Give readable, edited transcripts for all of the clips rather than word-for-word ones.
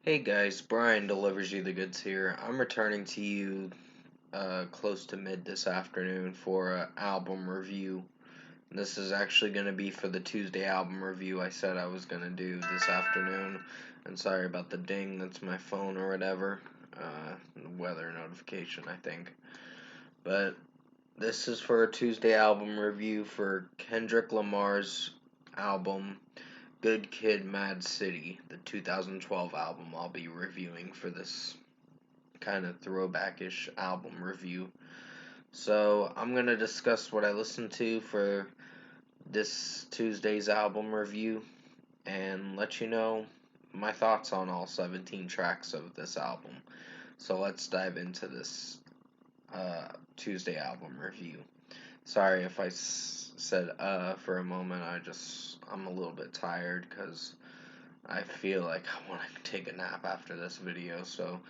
Hey guys, Brian delivers you the goods here. I'm returning to you close to mid this afternoon for an album review. This is actually going to be for the Tuesday album review I said I was going to do this afternoon. And sorry about the ding, that's my phone or whatever. Weather notification, I think. But this is for a Tuesday album review for Kendrick Lamar's album Good Kid, Mad City, the 2012 album I'll be reviewing for this kind of throwbackish album review. So, I'm going to discuss what I listened to for this Tuesday's album review and let you know my thoughts on all 17 tracks of this album. So, let's dive into this Tuesday album review. Sorry if I said for a moment. I'm a little bit tired because I feel like I want to take a nap after this video, so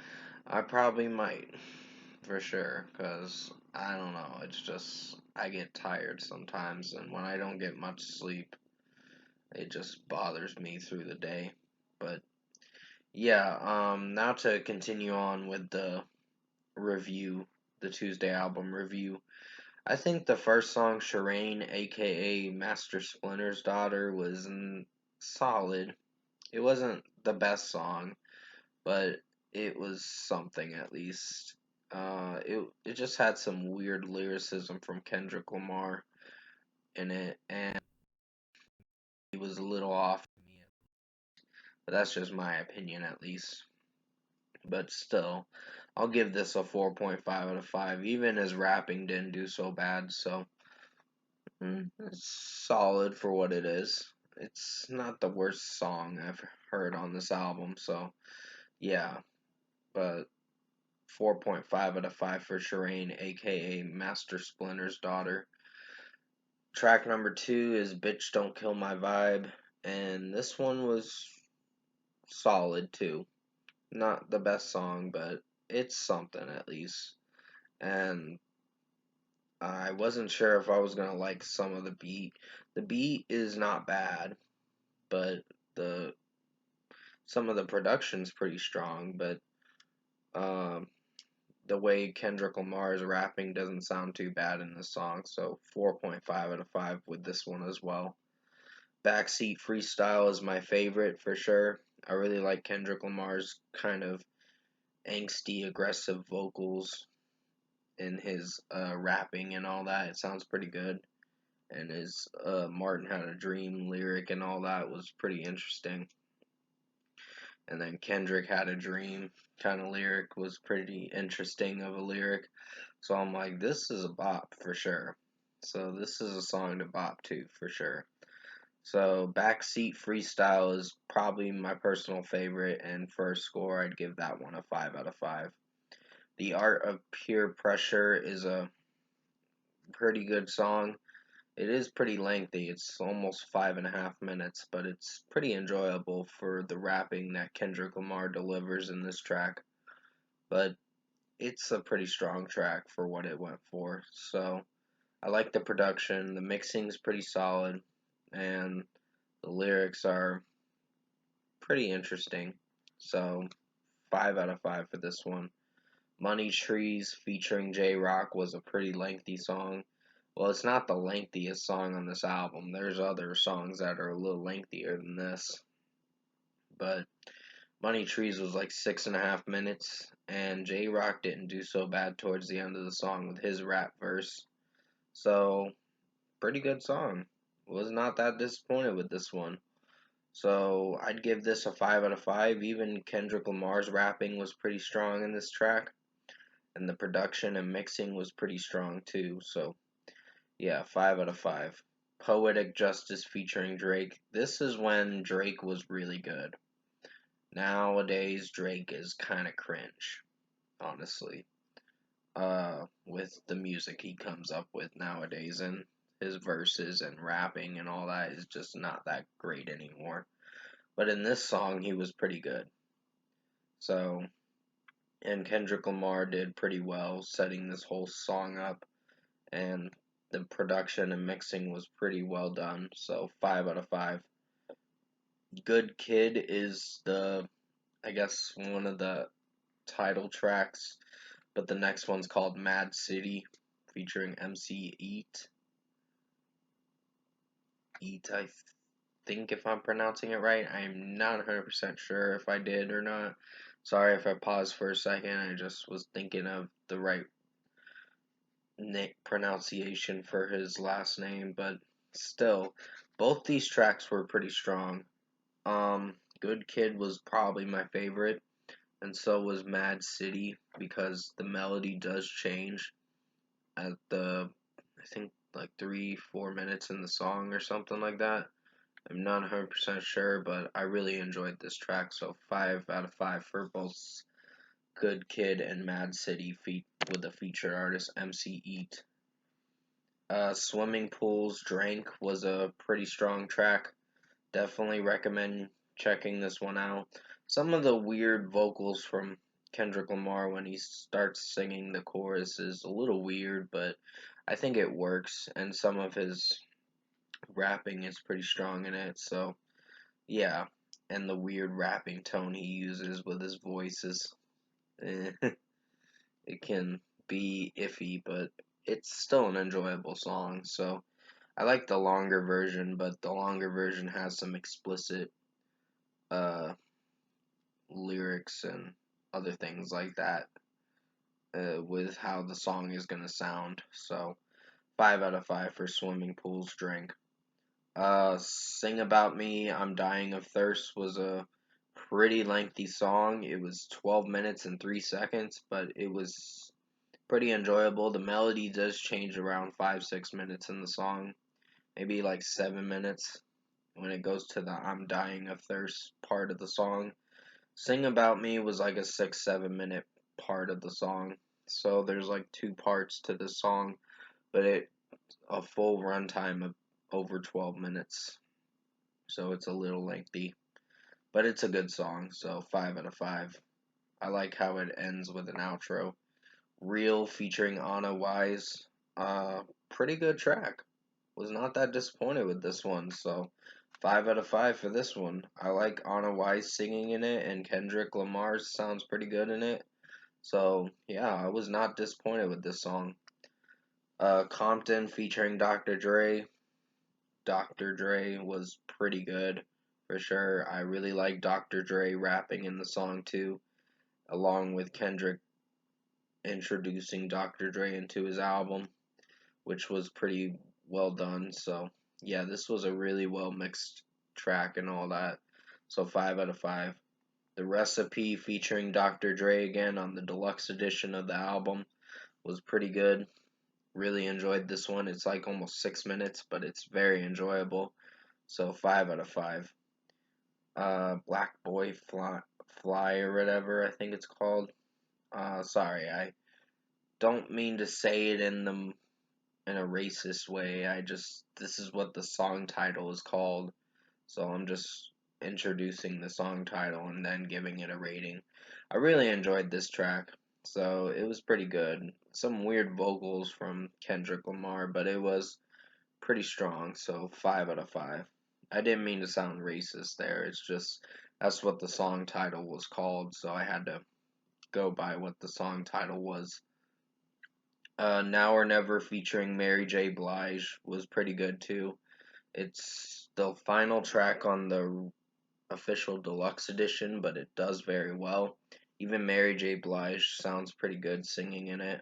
I probably might for sure because I don't know. It's just I get tired sometimes, and when I don't get much sleep, it just bothers me through the day. But yeah, now to continue on with the review, the Tuesday album review. I think the first song, Shireen, aka Master Splinter's daughter, was solid. It wasn't the best song, but it was something at least. It just had some weird lyricism from Kendrick Lamar in it, and he was a little off. But that's just my opinion, at least. But still, I'll give this a 4.5 out of 5. Even his rapping didn't do so bad, so it's solid for what it is. It's not the worst song I've heard on this album, so yeah. But 4.5 out of 5 for Shireen, aka Master Splinter's daughter. Track number 2 is Bitch Don't Kill My Vibe, and this one was solid too. Not the best song, but it's something at least. And I wasn't sure if I was gonna like some of the beat. The beat is not bad, but the some of the production's pretty strong, but um the way Kendrick Lamar is rapping doesn't sound too bad in this song, so 4.5 out of 5 with this one as well. Backseat Freestyle is my favorite for sure. I really like Kendrick Lamar's kind of angsty, aggressive vocals in his rapping and all that. It sounds pretty good. And his Martin Had a Dream lyric and all that was pretty interesting. And then Kendrick Had a Dream kind of lyric was pretty interesting of a lyric. So I'm like, this is a bop for sure. So this is a song to bop to for sure. So Backseat Freestyle is probably my personal favorite, and for a score, I'd give that one a 5 out of 5. The Art of Peer Pressure is a pretty good song. It is pretty lengthy. It's almost 5.5 minutes, but it's pretty enjoyable for the rapping that Kendrick Lamar delivers in this track. But it's a pretty strong track for what it went for. So I like the production. The mixing's pretty solid, and the lyrics are pretty interesting. So 5 out of 5 for this one. Money Trees featuring J Rock was a pretty lengthy song. Well, it's not the lengthiest song on this album. There's other songs that are a little lengthier than this. But Money Trees was like 6.5 minutes, and J Rock didn't do so bad towards the end of the song with his rap verse. So, pretty good song. Was not that disappointed with this one. So, I'd give this a 5 out of 5. Even Kendrick Lamar's rapping was pretty strong in this track, and the production and mixing was pretty strong too. So, yeah, 5 out of 5. Poetic Justice featuring Drake. This is when Drake was really good. Nowadays, Drake is kind of cringe, honestly. With the music he comes up with nowadays, and his verses and rapping and all that is just not that great anymore. But in this song, he was pretty good. So, and Kendrick Lamar did pretty well setting this whole song up, and the production and mixing was pretty well done. So, 5 out of 5. Good Kid is the I guess, one of the title tracks, but the next one's called Mad City, featuring MC Eat. Eat, I think, if I'm pronouncing it right. I'm not 100% sure if I did or not. Sorry if I paused for a second. I just was thinking of the right pronunciation for his last name, but still, both these tracks were pretty strong. Good Kid was probably my favorite, and so was Mad City because the melody does change at I think, like 3-4 minutes in the song or something like that. I'm not 100% sure, but I really enjoyed this track, so 5 out of 5 for both Good Kid and Mad City with the featured artist MC Eat. Swimming Pools Drink was a pretty strong track. Definitely recommend checking this one out. Some of the weird vocals from Kendrick Lamar when he starts singing the chorus is a little weird, but I think it works, and some of his rapping is pretty strong in it, so yeah. And the weird rapping tone he uses with his voice is, eh, it can be iffy, but it's still an enjoyable song, so I like the longer version, but the longer version has some explicit uh, lyrics and other things like that with how the song is gonna sound. So 5 out of 5 for Swimming Pools Drink. Sing About Me, I'm Dying of Thirst was a pretty lengthy song. It was 12 minutes and 3 seconds, but it was pretty enjoyable. The melody does change around 5-6 minutes in the song, maybe like 7 minutes when it goes to the I'm Dying of Thirst part of the song. Sing About Me was like a 6-7 minute part of the song. So there's like two parts to this song, but it a full runtime of over 12 minutes. So it's a little lengthy, but it's a good song. So 5 out of 5. I like how it ends with an outro. Real featuring Anna Wise. Pretty good track. Was not that disappointed with this one, so 5 out of 5 for this one. I like Anna Wise singing in it, and Kendrick Lamar sounds pretty good in it. So yeah, I was not disappointed with this song. Compton featuring Dr. Dre. Dr. Dre was pretty good for sure. I really like Dr. Dre rapping in the song too, along with Kendrick introducing Dr. Dre into his album, which was pretty well done. So yeah, this was a really well mixed track and all that. So 5 out of 5. The Recipe featuring Dr. Dre again on the deluxe edition of the album was pretty good. Really enjoyed this one. It's like almost 6 minutes, but it's very enjoyable. So 5 out of 5. Black Boy Fly or whatever I think it's called. Sorry, I don't mean to say it in a racist way. This is what the song title is called, so I'm just introducing the song title and then giving it a rating. I really enjoyed this track, so it was pretty good. Some weird vocals from Kendrick Lamar, but it was pretty strong, so 5 out of 5. I didn't mean to sound racist there, it's just that's what the song title was called, so I had to go by what the song title was. Now or Never featuring Mary J. Blige was pretty good too. It's the final track on the official deluxe edition, but it does very well. Even Mary J. Blige sounds pretty good singing in it,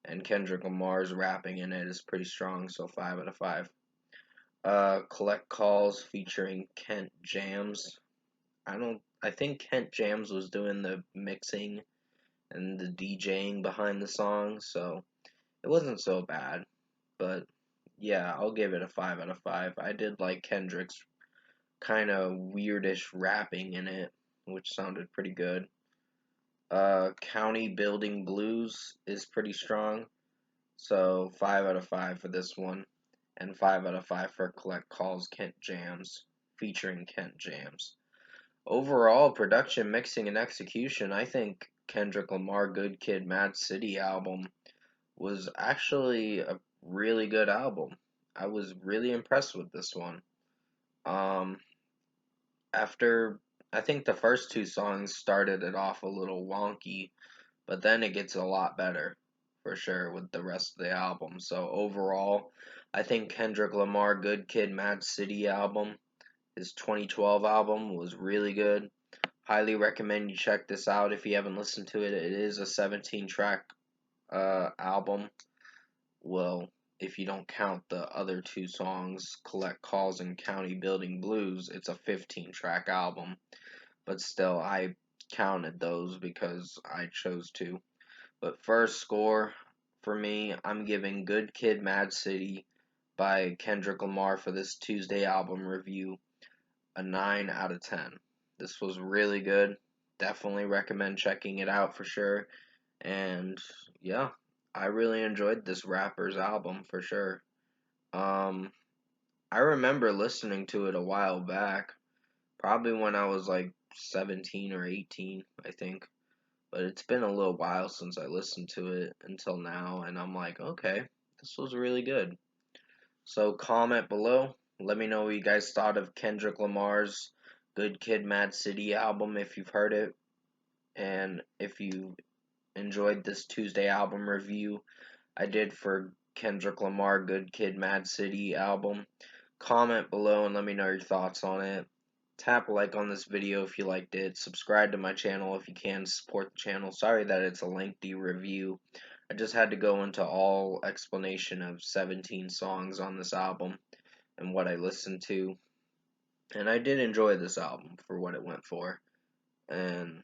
and Kendrick Lamar's rapping in it is pretty strong, so 5 out of 5. Collect Calls featuring Kent Jams. I think Kent Jams was doing the mixing and the DJing behind the song, so it wasn't so bad. But yeah, I'll give it a 5 out of 5. I did like Kendrick's kind of weirdish rapping in it, which sounded pretty good. County Building Blues is pretty strong, so 5 out of 5 for this one, and 5 out of 5 for Collect Calls Kent Jams, featuring Kent Jams. Overall, production, mixing, and execution, I think Kendrick Lamar Good Kid Mad City album was actually a really good album. I was really impressed with this one. Um, after I think the first two songs started it off a little wonky, but then it gets a lot better for sure with the rest of the album. So overall, I think Kendrick Lamar Good Kid Mad City album, his 2012 album, was really good. Highly recommend you check this out if you haven't listened to it. It is a 17 track album. Well, if you don't count the other two songs, Collect Calls and County Building Blues, it's a 15 track album. But still, I counted those because I chose to. But first score for me, I'm giving Good Kid Mad City by Kendrick Lamar for this Tuesday album review a 9 out of 10. This was really good. Definitely recommend checking it out for sure. And yeah, I really enjoyed this rapper's album for sure. Um, I remember listening to it a while back, probably when I was like 17 or 18, I think. But it's been a little while since I listened to it until now, and I'm like, okay, this was really good. So comment below. Let me know what you guys thought of Kendrick Lamar's Good Kid Mad City album if you've heard it. And if you enjoyed this Tuesday album review I did for Kendrick Lamar Good Kid Mad City album, comment below and let me know your thoughts on it. Tap like on this video if you liked it. Subscribe to my channel if you can. Support the channel. Sorry that it's a lengthy review. I just had to go into all explanation of 17 songs on this album and what I listened to. And I did enjoy this album for what it went for. And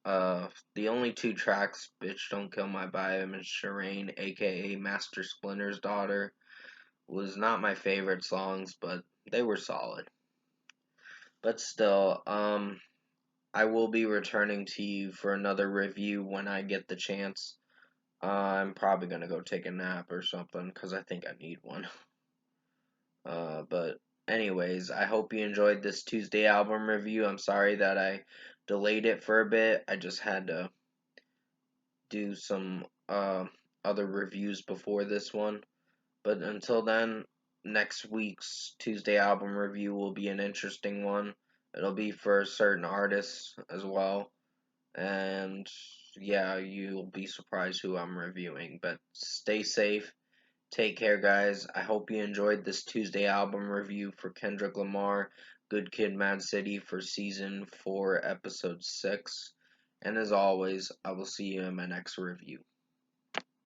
the only two tracks, Bitch Don't Kill My Vibe and Shireen, aka Master Splinter's daughter, was not my favorite songs, but they were solid. But still, I will be returning to you for another review when I get the chance. I'm probably gonna go take a nap or something, because I think I need one. But anyways, I hope you enjoyed this Tuesday album review. I'm sorry that I delayed it for a bit. I just had to do some other reviews before this one. But until then, next week's Tuesday album review will be an interesting one. It'll be for certain artists as well. And yeah, you'll be surprised who I'm reviewing. But stay safe. Take care, guys. I hope you enjoyed this Tuesday album review for Kendrick Lamar, Good Kid Mad City for Season 4, Episode 6. And as always, I will see you in my next review.